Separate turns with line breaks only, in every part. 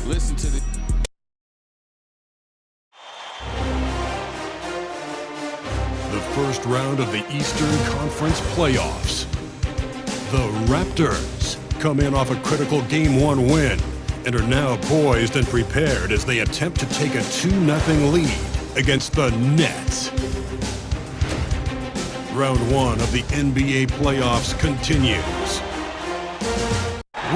Listen to the...
The first round of the Eastern Conference playoffs. The Raptors come in off a critical Game 1 win and are now poised and prepared as they attempt to take a 2-0 lead against the Nets. Round 1 of the NBA playoffs continues.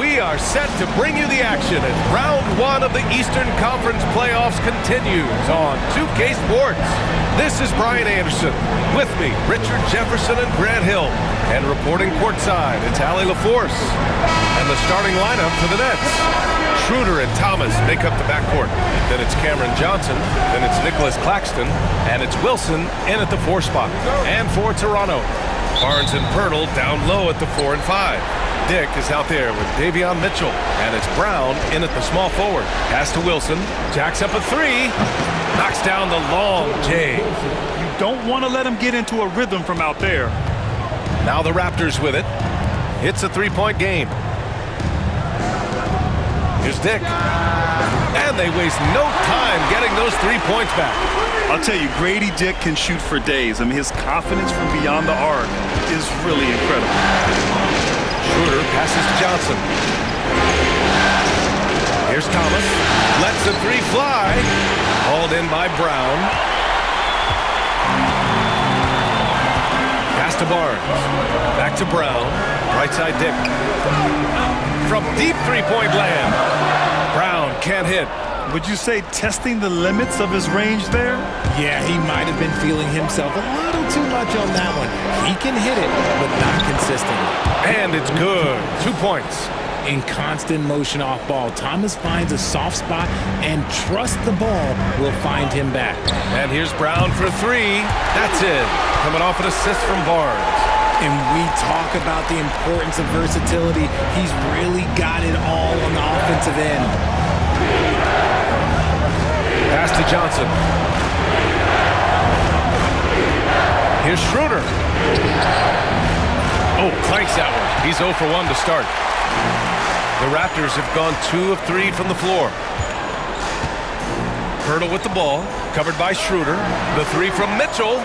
We are set to bring you the action as round 1 of the Eastern Conference playoffs continues on 2K Sports. This is Brian Anderson. With me, Richard Jefferson and Grant Hill. And reporting courtside, it's Allie LaForce. And the starting lineup for the Nets. Schroeder and Thomas make up the backcourt. Then it's Cameron Johnson. Then it's Nicholas Claxton. And it's Wilson in at the 4 spot. And for Toronto, Barnes and Pirtle down low at the 4 and 5. Dick is out there with Davion Mitchell, and it's Brown in at the small forward. Pass to Wilson, jacks up a 3, knocks down the long J.
You don't want to let him get into a rhythm from out there.
Now the Raptors with it. It's a 3-point game. Here's Dick. And they waste no time getting those 3 points back.
I'll tell you, Grady Dick can shoot for days. I mean, his confidence from beyond the arc is really incredible.
Schroeder passes to Johnson. Here's Thomas. Lets the 3 fly. Hauled in by Brown. Pass to Barnes. Back to Brown. Right side Dick. From deep 3-point land. Brown can't hit.
Would you say testing the limits of his range there?
Yeah, he might have been feeling himself a little too much on that one. He can hit it, but not consistently.
And it's good. 2 points.
In constant motion off ball, Thomas finds a soft spot and trusts the ball will find him back.
And here's Brown for 3. That's it. Coming off an assist from Barnes.
And we talk about the importance of versatility. He's really got it all on the offensive end.
Pass to Johnson. Here's Schroeder. Oh, clanks that one. He's 0 for 1 to start. The Raptors have gone 2 of 3 from the floor. Pirtle with the ball, covered by Schroeder. The 3 from Mitchell.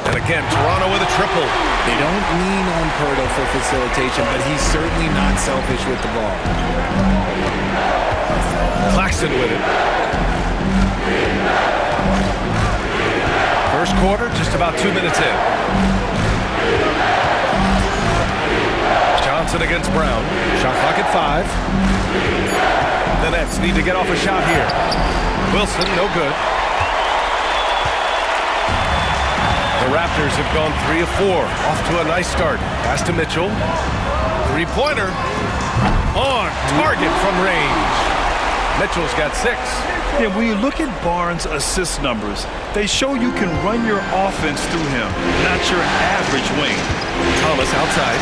And again, Toronto with a triple.
They don't lean on Pirtle for facilitation, but he's certainly not selfish with the ball.
Claxton with it. First quarter, just about 2 minutes in. Johnson against Brown. Shot clock at 5. The Nets need to get off a shot here. Wilson, no good. The Raptors have gone 3 of 4. Off to a nice start. Pass to Mitchell. 3-pointer. On target from range. Mitchell's got 6.
Yeah, when you look at Barnes' assist numbers, they show you can run your offense through him, not your average wing.
Thomas outside.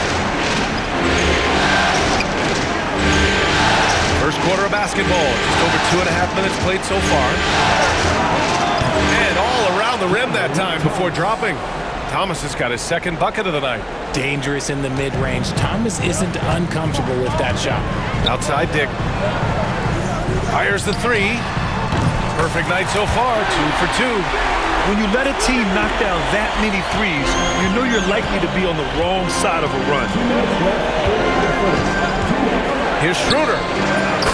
First quarter of basketball. Just over 2.5 minutes played so far. And all around the rim that time before dropping. Thomas has got his 2nd bucket of the night.
Dangerous in the mid-range. Thomas isn't uncomfortable with that shot.
Outside Dick. Fires the 3. Perfect night so far, 2 for 2.
When you let a team knock down that many threes, you know you're likely to be on the wrong side of a run.
Here's Schroeder.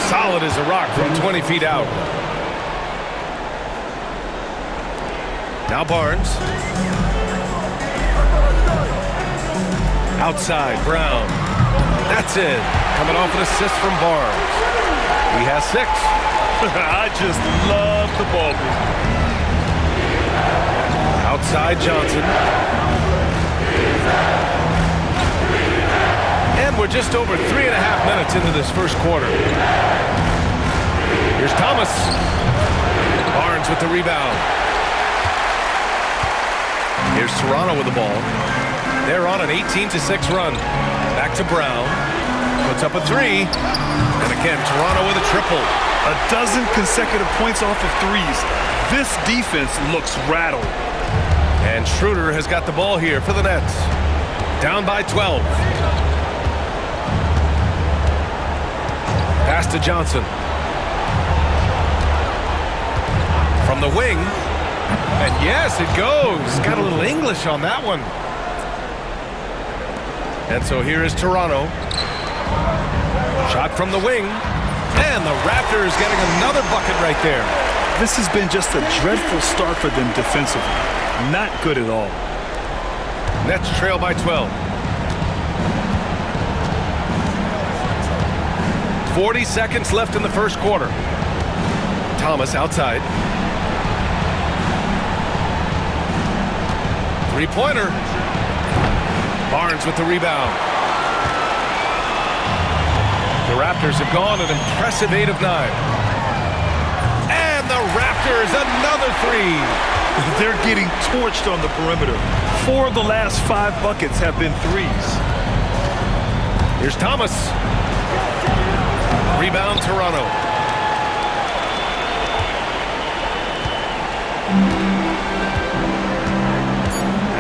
Solid as a rock from 20 feet out. Now Barnes. Outside, Brown. That's it. Coming off an assist from Barnes. He has 6.
I just love the ball movement.
Outside Johnson. And we're just over 3.5 minutes into this first quarter. Here's Thomas. Barnes with the rebound. Here's Toronto with the ball. They're on an 18-6 run. Back to Brown. Puts up a 3. And again, Toronto with a triple.
A dozen consecutive points off of threes. This defense looks rattled.
And Schroeder has got the ball here for the Nets. Down by 12. Pass to Johnson. From the wing. And yes, it goes. Got a little English on that one. And so here is Toronto. Shot from the wing. And the Raptors getting another bucket right there.
This has been just a dreadful start for them defensively. Not good at all.
Nets trail by 12. 40 seconds left in the first quarter. Thomas outside. Three-pointer. Barnes with the rebound. The Raptors have gone an impressive 8 of 9. And the Raptors, another three.
They're getting torched on the perimeter. 4 of the last 5 buckets have been threes.
Here's Thomas. Rebound, Toronto.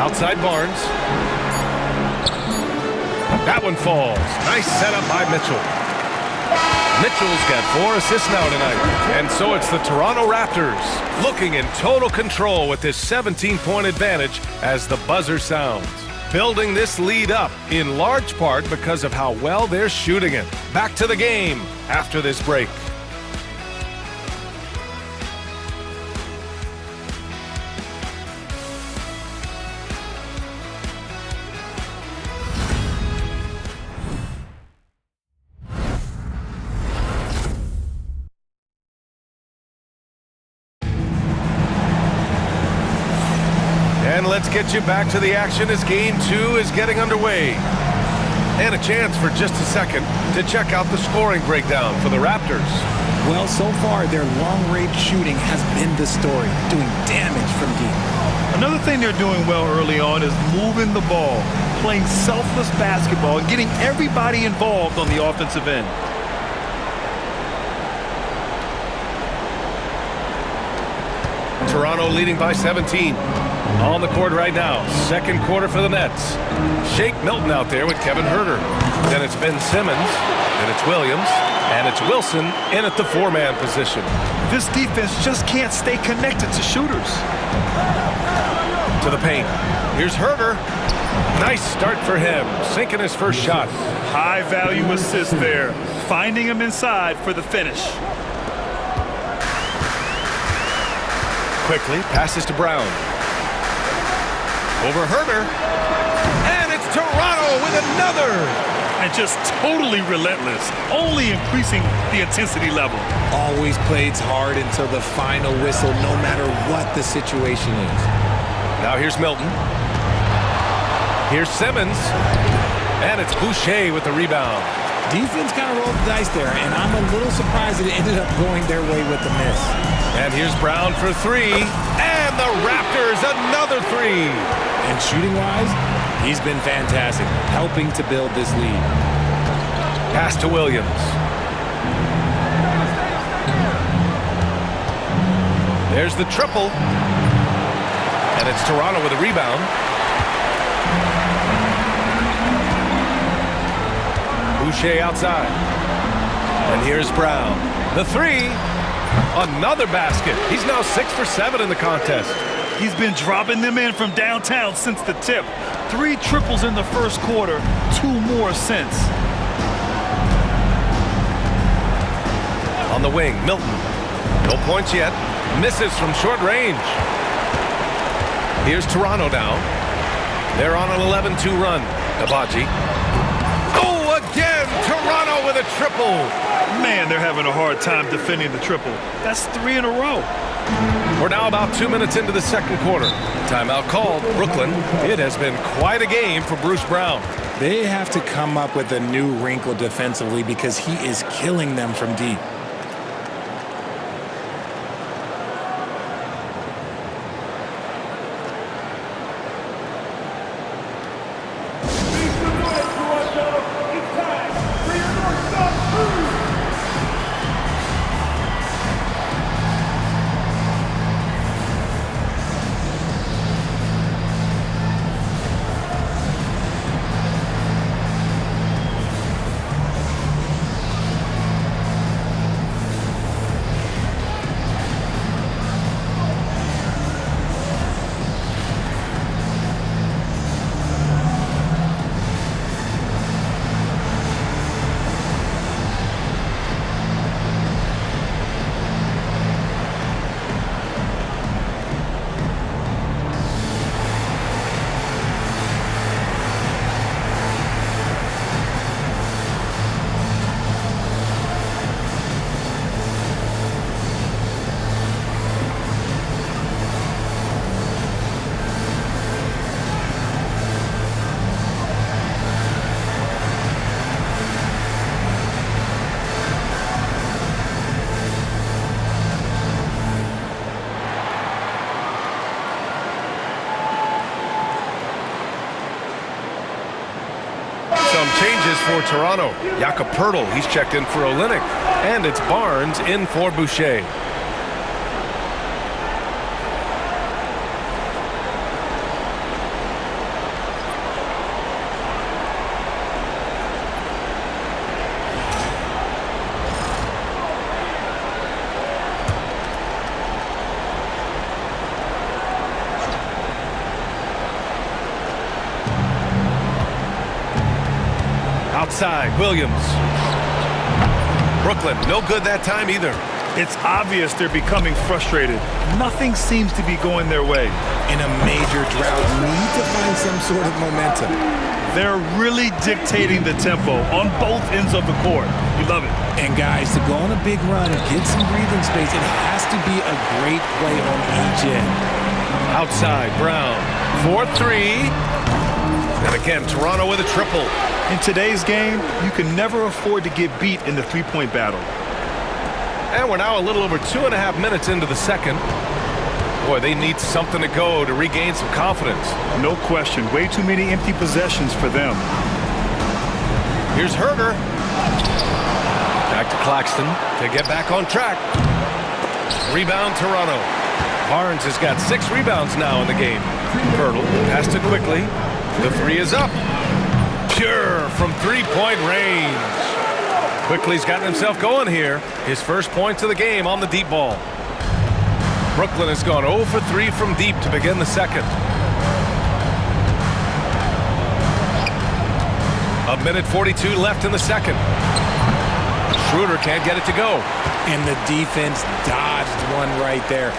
Outside Barnes. That one falls. Nice setup by Mitchell. Mitchell's got 4 assists now tonight. And so it's the Toronto Raptors looking in total control with this 17-point advantage as the buzzer sounds. Building this lead up in large part because of how well they're shooting it. Back to the game after this break. And let's get you back to the action as Game 2 is getting underway. And a chance for just a second to check out the scoring breakdown for the Raptors.
Well, so far, their long-range shooting has been the story, doing damage from deep.
Another thing they're doing well early on is moving the ball, playing selfless basketball, and getting everybody involved on the offensive end.
Toronto leading by 17. On the court right now. Second quarter for the Nets. Shake Milton out there with Kevin Huerter. Then it's Ben Simmons. Then it's Williams. And it's Wilson in at the 4-man position.
This defense just can't stay connected to shooters.
To the paint. Here's Huerter. Nice start for him. Sinking his first shot.
High-value assist there. Finding him inside for the finish.
Quickly passes to Brown. Over Huerter. And it's Toronto with another.
And just totally relentless, only increasing the intensity level.
Always plays hard until the final whistle, no matter what the situation is.
Now here's Milton. Here's Simmons. And it's Boucher with the rebound.
Defense kind of rolled the dice there, and I'm a little surprised that it ended up going their way with the miss.
And here's Brown for 3. And the Raptors, another 3.
And shooting-wise, he's been fantastic, helping to build this lead.
Pass to Williams. There's the triple. And it's Toronto with a rebound. Boucher outside. And here's Brown. The 3. Another basket. He's now 6 for 7 in the contest.
He's been dropping them in from downtown since the tip. 3 triples in the first quarter, 2 more since.
On the wing, Milton. No points yet. Misses from short range. Here's Toronto now. They're on an 11-2 run. Abaji. Oh, again! Toronto with a triple.
Man, they're having a hard time defending the triple. That's 3 in a row.
We're now about 2 minutes into the second quarter. Timeout called. Brooklyn. It has been quite a game for Bruce Brown.
They have to come up with a new wrinkle defensively because he is killing them from deep.
some changes for Toronto. Jakob Poeltl, he's checked in for Olynyk. And it's Barnes in for Boucher. Outside, Williams. Brooklyn, no good that time either.
It's obvious they're becoming frustrated. Nothing seems to be going their way.
In a major drought, need to find some sort of momentum.
They're really dictating the tempo on both ends of the court. You love it.
And guys, to go on a big run, get some breathing space, it has to be a great play on each end.
Outside, Brown. 4-3. And again, Toronto with a triple.
In today's game, you can never afford to get beat in the three-point battle.
And we're now a little over 2.5 minutes into the second. Boy, they need something to go to regain some confidence.
No question. Way too many empty possessions for them.
Here's Herter. Back to Claxton to get back on track. Rebound, Toronto. Barnes has got 6 rebounds now in the game. Poeltl passed it quickly. The three is up. Pure from three-point range. Quickly's gotten himself going here. His first points of the game on the deep ball. Brooklyn has gone 0 for 3 from deep to begin the second. 1:42 left in the second. Schroeder can't get it to go.
And the defense dodged one right there.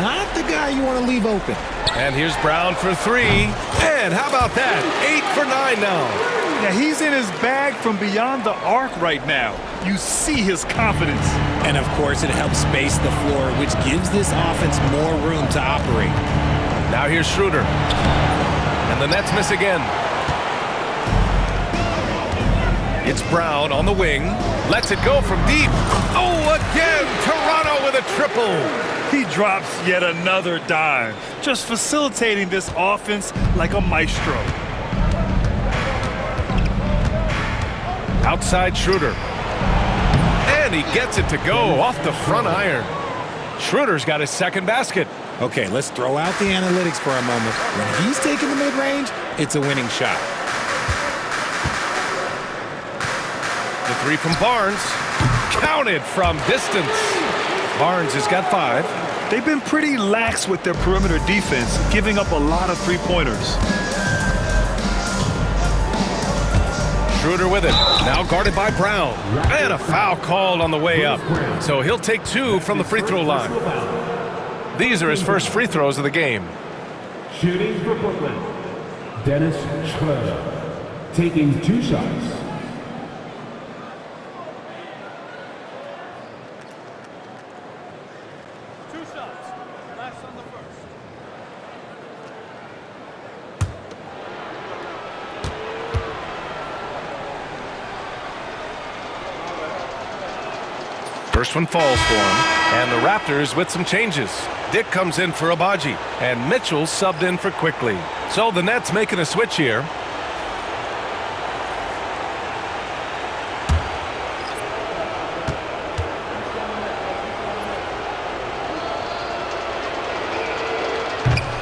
Not the guy you want to leave open.
And here's Brown for 3. And how about that? 8 for 9 now.
Yeah, he's in his bag from beyond the arc right now. You see his confidence.
And of course, it helps space the floor, which gives this offense more room to operate.
Now here's Schroeder. And the Nets miss again. It's Brown on the wing. Lets it go from deep. Oh, again, Toronto with a triple.
He drops yet another dime, just facilitating this offense like a maestro.
Outside Schroeder. And he gets it to go off the front iron. Schroeder's got his second basket.
Okay, let's throw out the analytics for a moment. When he's taking the mid-range, it's a winning shot.
The 3 from Barnes. Counted from distance. Barnes has got 5.
They've been pretty lax with their perimeter defense, giving up a lot of three-pointers.
Schroeder with it. Now guarded by Brown. And a foul called on the way up. So he'll take 2 from the free throw line. These are his first free throws of the game.
Shooting for Brooklyn, Dennis Schroeder. Taking 2 shots.
First one falls for him, and the Raptors with some changes. Dick comes in for Abaji, and Mitchell subbed in for Quickly. So the Nets making a switch here.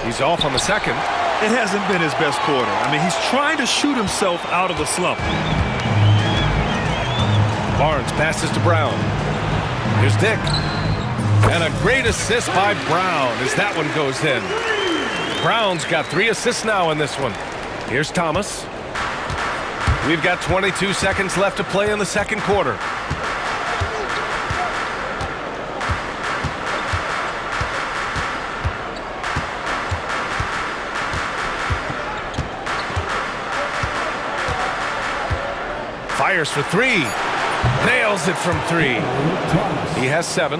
He's off on the second.
It hasn't been his best quarter. I mean, he's trying to shoot himself out of the slump.
Barnes passes to Brown. Here's Dick. And a great assist by Brown as that one goes in. Brown's got 3 assists now in this one. Here's Thomas. We've got 22 seconds left to play in the second quarter. Fires for 3. Nails it from 3. He has 7.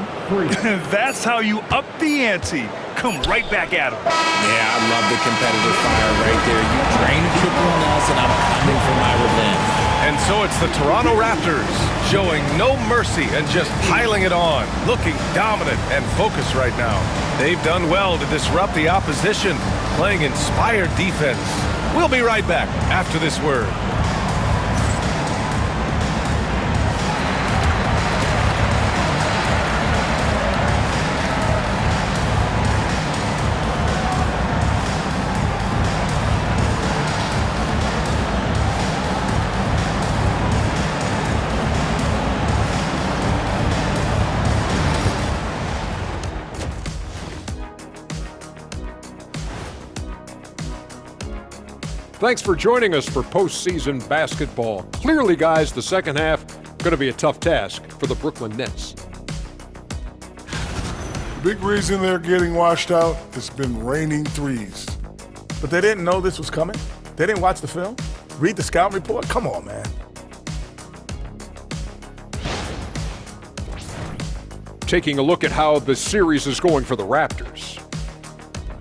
That's how you up the ante. Come right back at him.
Yeah, I love the competitive fire right there. You drain a triple on us, and I'm coming for my revenge.
And so it's the Toronto Raptors showing no mercy and just piling it on, looking dominant and focused right now. They've done well to disrupt the opposition, playing inspired defense. We'll be right back after this word.
Thanks for joining us for postseason basketball. Clearly, guys, the second half going to be a tough task for the Brooklyn Nets.
Big reason they're getting washed out, it's been raining threes.
But they didn't know this was coming? They didn't watch the film? Read the scouting report? Come on, man.
Taking a look at how the series is going for the Raptors.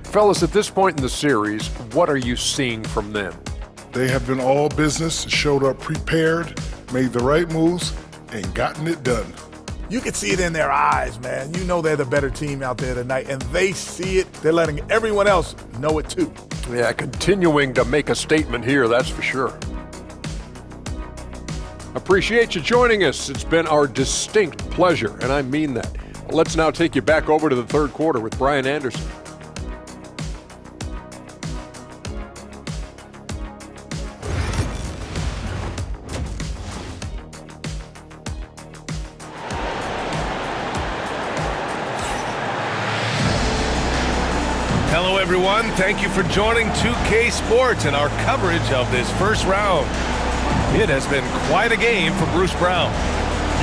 Fellas, at this point in the series, what are you seeing from them?
They have been all business, showed up prepared, made the right moves, and gotten it done.
You can see it in their eyes, man. You know they're the better team out there tonight, and they see it. They're letting everyone else know it too.
Yeah, continuing to make a statement here, that's for sure. Appreciate you joining us. It's been our distinct pleasure, and I mean that. Let's now take you back over to the third quarter with Brian Anderson.
Hello, everyone. Thank you for joining 2K Sports and our coverage of this first round. It has been quite a game for Bruce Brown.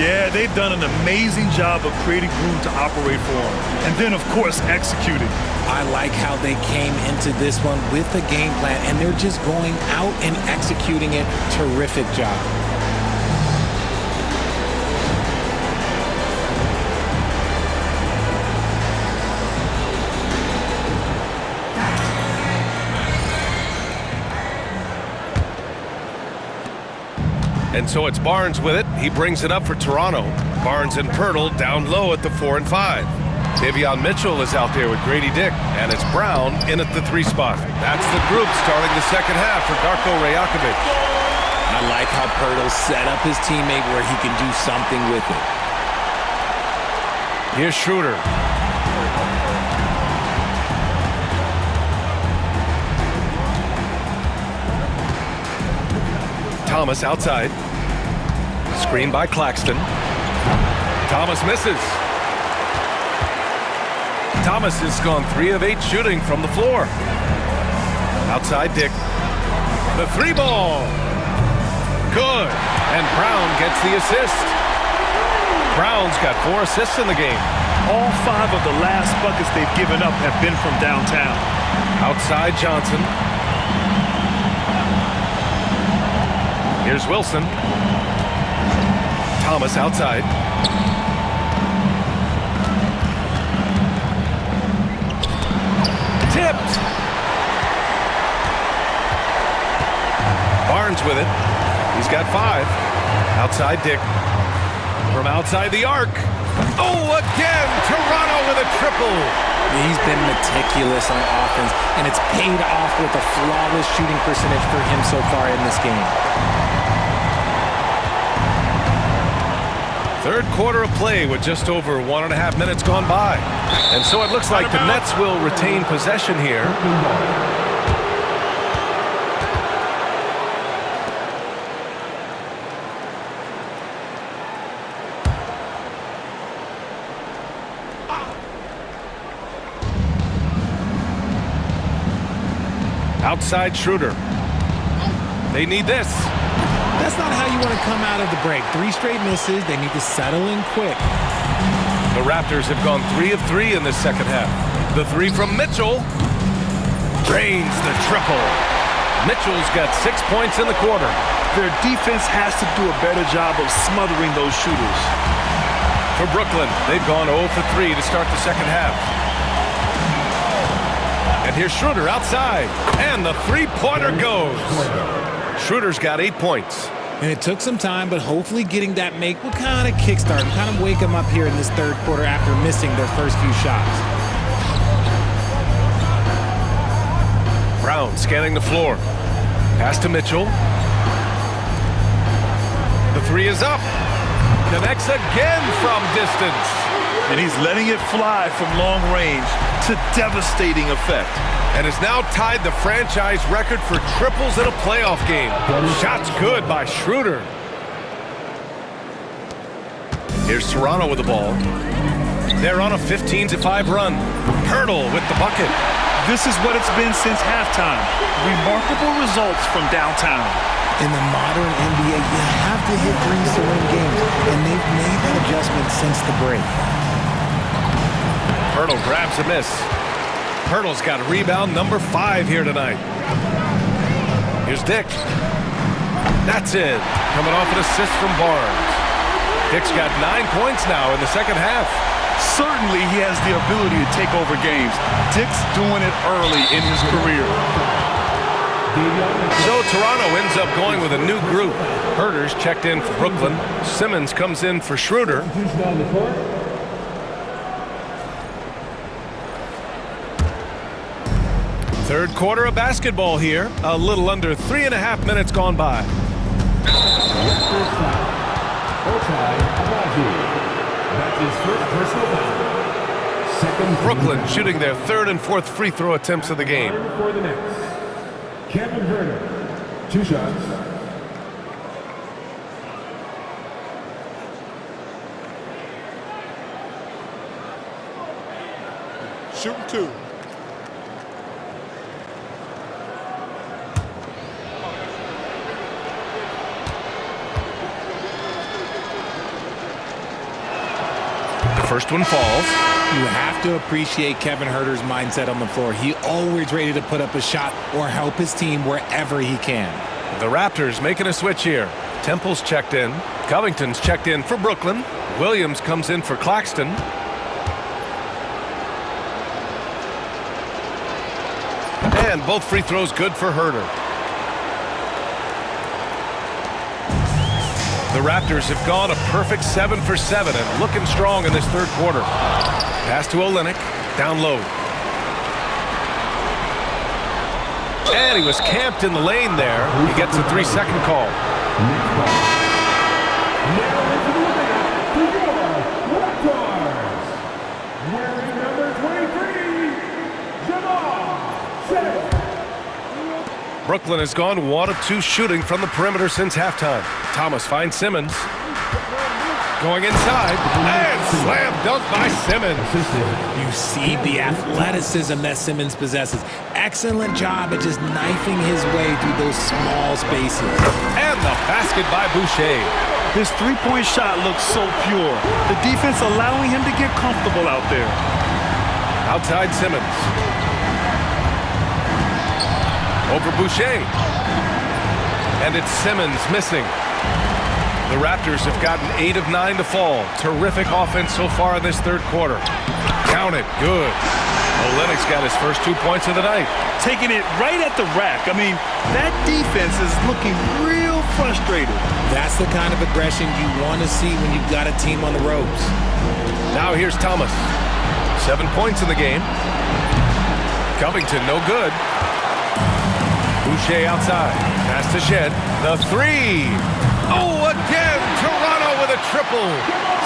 Yeah, they've done an amazing job of creating room to operate for him. And then, of course, executing.
I like how they came into this one with a game plan, and they're just going out and executing it. Terrific job.
And so it's Barnes with it. He brings it up for Toronto. Barnes and Pirtle down low at the 4 and 5. Davion Mitchell is out there with Grady Dick, and it's Brown in at the 3 spot. That's the group starting the second half for Darko Rajakovic.
I like how Pirtle set up his teammate where he can do something with it.
Here's Schroeder. Thomas outside. Screen by Claxton. Thomas misses. Thomas has gone 3 of 8 shooting from the floor. Outside Dick. The 3 ball. Good. And Brown gets the assist. Brown's got 4 assists in the game.
All 5 of the last buckets they've given up have been from downtown.
Outside Johnson. Here's Wilson. Thomas outside. Tipped. Barnes with it. He's got 5. Outside Dick. From outside the arc. Oh, again! Toronto with a triple.
He's been meticulous on offense, and it's paid off with a flawless shooting percentage for him so far in this game.
Third quarter of play with just over 1.5 minutes gone by. And so it looks like the Nets will retain possession here. Outside Schroeder. They need this.
That's not how you want to come out of the break. 3 straight misses. They need to settle in quick.
The Raptors have gone 3 of 3 in this second half. The 3 from Mitchell. Drains the triple. Mitchell's got 6 points in the quarter.
Their defense has to do a better job of smothering those shooters.
For Brooklyn, they've gone 0 for 3 to start the second half. And here's Schroeder outside. And the 3-pointer goes. Schroeder's got 8 points.
And it took some time, but hopefully getting that make will kind of kickstart and kind of wake them up here in this third quarter after missing their first few shots.
Brown scanning the floor. Pass to Mitchell. The 3 is up. Connects again from distance.
And he's letting it fly from long range to devastating effect.
And has now tied the franchise record for triples in a playoff game. Shots good by Schroeder. Here's Toronto with the ball. They're on a 15-5 run. Pirtle with the bucket.
This is what it's been since halftime. Remarkable results from downtown.
In the modern NBA, you have to hit threes to win games, and they've made that adjustment since the break.
Hurdle grabs a miss. Hurdle's got rebound number 5 here tonight. Here's Dick. That's it. Coming off an assist from Barnes. Dick's got 9 points now in the second half.
Certainly he has the ability to take over games. Dick's doing it early in his career.
So Toronto ends up going with a new group. Herter's checked in for Brooklyn. Simmons comes in for Schroeder. Third quarter of basketball here. A little under 3.5 minutes gone by. Brooklyn shooting their third and fourth free throw attempts of the game.
For the Nets, Kevin Herter, 2 shots.
Shooting 2.
The first one falls.
You have to appreciate Kevin Herter's mindset on the floor. He always ready to put up a shot or help his team wherever he can.
The Raptors making a switch here. Temple's checked in. Covington's checked in for Brooklyn. Williams comes in for Claxton. And both free throws good for Herter. The Raptors have gone a perfect 7 for 7 and looking strong in this third quarter. Pass to Olynyk, down low. And he was camped in the lane there. He gets a 3-second call.
Wearing number 23, Jamal.
Brooklyn has gone 1 of 2 shooting from the perimeter since halftime. Thomas finds Simmons. Going inside, and slam dunk by Simmons.
You see the athleticism that Simmons possesses. Excellent job at just knifing his way through those small spaces.
And the basket by Boucher.
His three-point shot looks so pure. The defense allowing him to get comfortable out there.
Outside Simmons. Over Boucher. And it's Simmons missing. The Raptors have gotten 8 of 9 to fall. Terrific offense so far in this third quarter. Count it. Good. Olynyk's got his first 2 points of the night.
Taking it right at the rack. I mean, that defense is looking real frustrated.
That's the kind of aggression you want to see when you've got a team on the ropes.
Now here's Thomas. 7 points in the game. Covington, no good. Boucher outside. Pass to Shed. The 3. Oh, again, Toronto with a triple.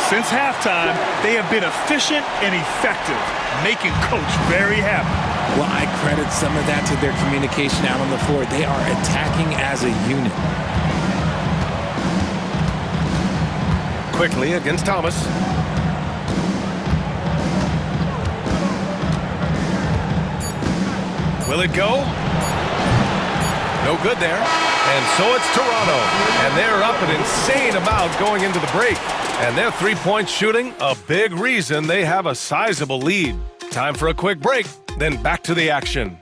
Since halftime, they have been efficient and effective, making Coach very happy.
Well, I credit some of that to their communication out on the floor. They are attacking as a unit.
Quickly against Thomas. Will it go? No good there. And so it's Toronto. And they're up an insane amount going into the break. And their three-point shooting, a big reason they have a sizable lead. Time for a quick break, then back to the action.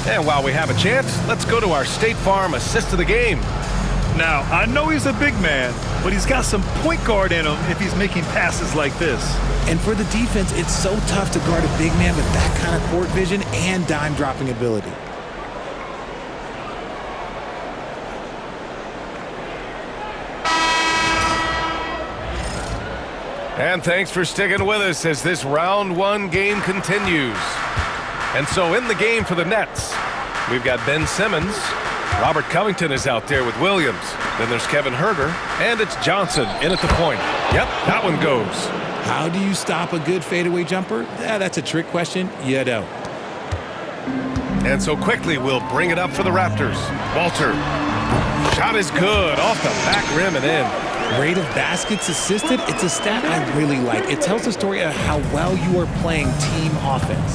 And while we have a chance, let's go to our State Farm assist of the game.
Now, I know he's a big man, but he's got some point guard in him if he's making passes like this.
And for the defense, it's so tough to guard a big man with that kind of court vision and dime-dropping ability.
And thanks for sticking with us as this round one game continues. And so in the game for the Nets, we've got Ben Simmons. Robert Covington is out there with Williams. Then there's Kevin Herter, and it's Johnson in at the point. Yep, that one goes.
How do you stop a good fadeaway jumper? That's a trick question. You don't.
And so quickly we'll bring it up for the Raptors. Walter. Shot is good. Off the back rim and in.
Rate of baskets assisted, it's a stat I really like. It tells the story of how well you are playing team offense.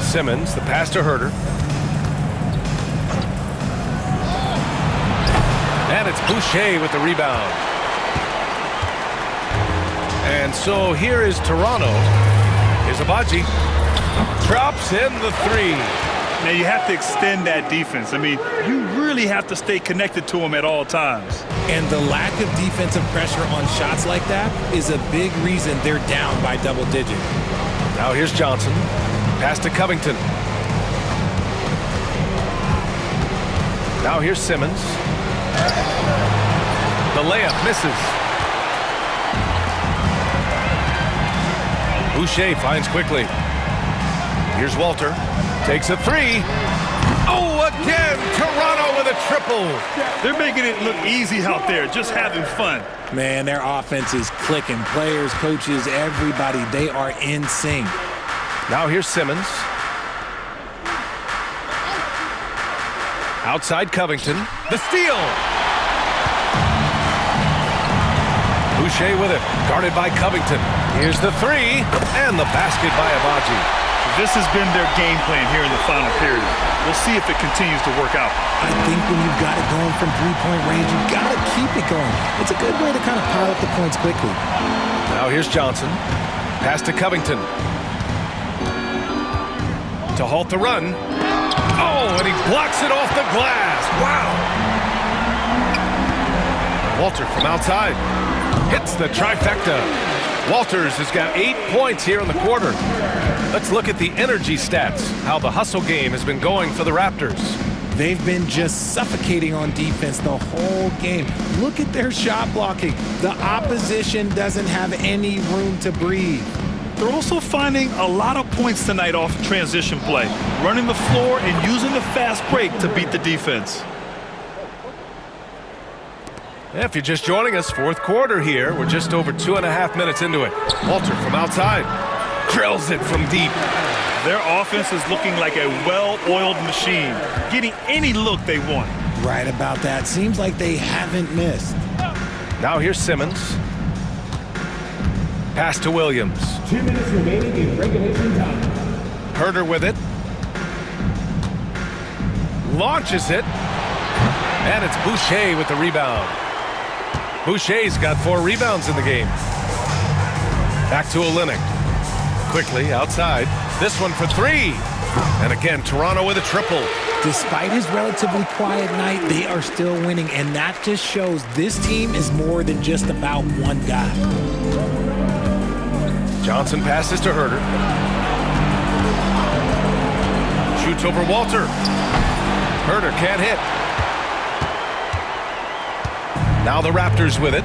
Simmons, the pass to Herter. And it's Boucher with the rebound. And so here is Toronto. Here's Abaji. Drops in the three.
Now you have to extend that defense. I mean, you really have to stay connected to them at all times.
And the lack of defensive pressure on shots like that is a big reason they're down by double digit.
Now here's Johnson. Pass to Covington. Now here's Simmons. The layup misses. Boucher finds quickly. Here's Walter. Takes a three. Oh, again, Toronto with a triple.
They're making it look easy out there, just having fun.
Man, their offense is clicking. Players, coaches, everybody, they are in sync.
Now here's Simmons. Outside Covington. The steal. Boucher with it. Guarded by Covington. Here's the three. And the basket by Abaji.
This has been their game plan here in the final period. We'll see if it continues to work out.
I think when you've got it going from three-point range, you've got to keep it going. It's a good way to kind of pile up the points quickly.
Now here's Johnson. Pass to Covington. To halt the run. Oh, and he blocks it off the glass. Wow. Walter from outside. Hits the trifecta. Walters has got 8 points here in the quarter. Let's look at the energy stats, how the hustle game has been going for the Raptors.
They've been just suffocating on defense the whole game. Look at their shot blocking. The opposition doesn't have any room to breathe.
They're also finding a lot of points tonight off transition play, running the floor and using the fast break to beat the defense.
If you're just joining us, fourth quarter here. We're just over 2.5 minutes into it. Walter from outside. Drills it from deep.
Their offense is looking like a well-oiled machine, getting any look they want.
Right about that. Seems like they haven't missed.
Now here's Simmons. Pass to Williams.
2 minutes remaining in regulation time.
Herter with it. Launches it. And it's Boucher with the rebound. Boucher's got 4 rebounds in the game. Back to Olynyk. Quickly outside. This one for 3. And again, Toronto with a triple.
Despite his relatively quiet night, they are still winning, and that just shows this team is more than just about one guy.
Johnson passes to Herter. Shoots over Walter. Herter can't hit. Now the Raptors with it.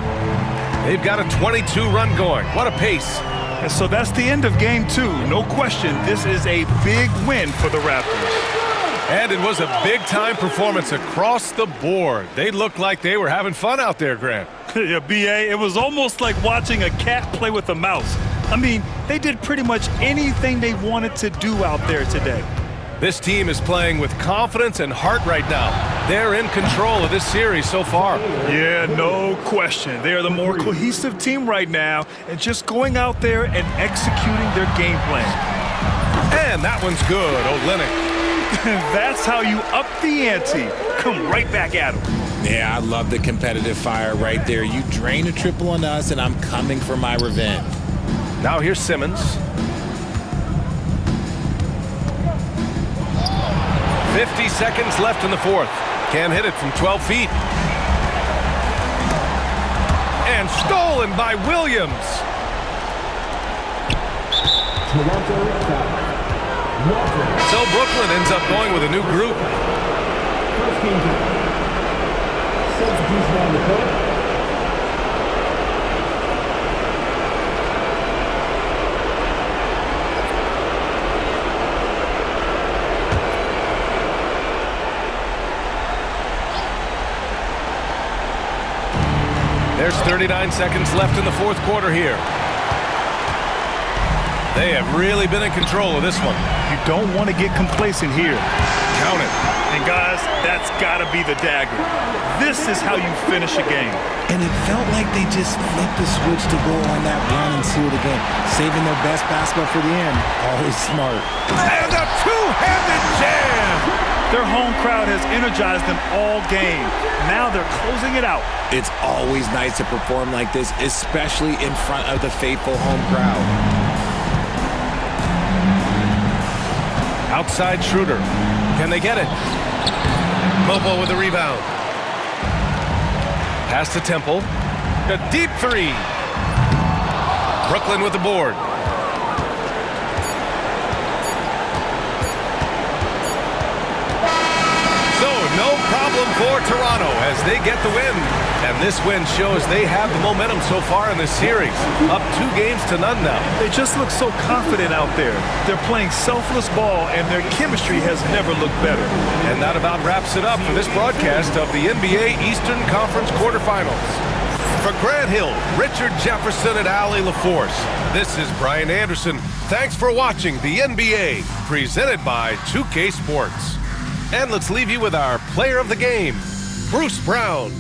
They've got a 22 run going. What a pace.
And so that's the end of game 2. No question, this is a big win for the Raptors.
And it was a big-time performance across the board. They looked like they were having fun out there, Grant.
Yeah, B.A., it was almost like watching a cat play with a mouse. I mean, they did pretty much anything they wanted to do out there today.
This team is playing with confidence and heart right now. They're in control of this series so far.
Yeah, no question. They are the more cohesive team right now and just going out there and executing their game plan.
And that one's good, Olynyk.
That's how you up the ante. Come right back at them.
Yeah, I love the competitive fire right there. You drain a triple on us, and I'm coming for my revenge.
Now here's Simmons. 50 seconds left in the fourth. Can't hit it from 12 feet. And stolen by Williams. So Brooklyn ends up going with a new group.
First team substitution on the court.
39 seconds left in the fourth quarter here. They have really been in control of this one.
You don't want to get complacent here.
Count it.
And guys, that's got to be the dagger. This is how you finish a game.
And it felt like they just flipped the switch to go on that run and seal the game. Saving their best basketball for the end. Always smart.
And a two-handed jam!
Their home crowd has energized them all game. Now they're closing it out.
It's always nice to perform like this, especially in front of the faithful home crowd.
Outside Schroeder. Can they get it? Mobo with the rebound. Pass to Temple. A deep three. Brooklyn with the board. So no problem for Toronto as they get the win. And this win shows they have the momentum so far in this series. Up 2 games to none now.
They just look so confident out there. They're playing selfless ball, and their chemistry has never looked better.
And that about wraps it up for this broadcast of the NBA Eastern Conference quarterfinals. For Grant Hill, Richard Jefferson, and Allie LaForce, this is Brian Anderson. Thanks for watching the NBA, presented by 2K Sports. And let's leave you with our player of the game, Bruce Brown.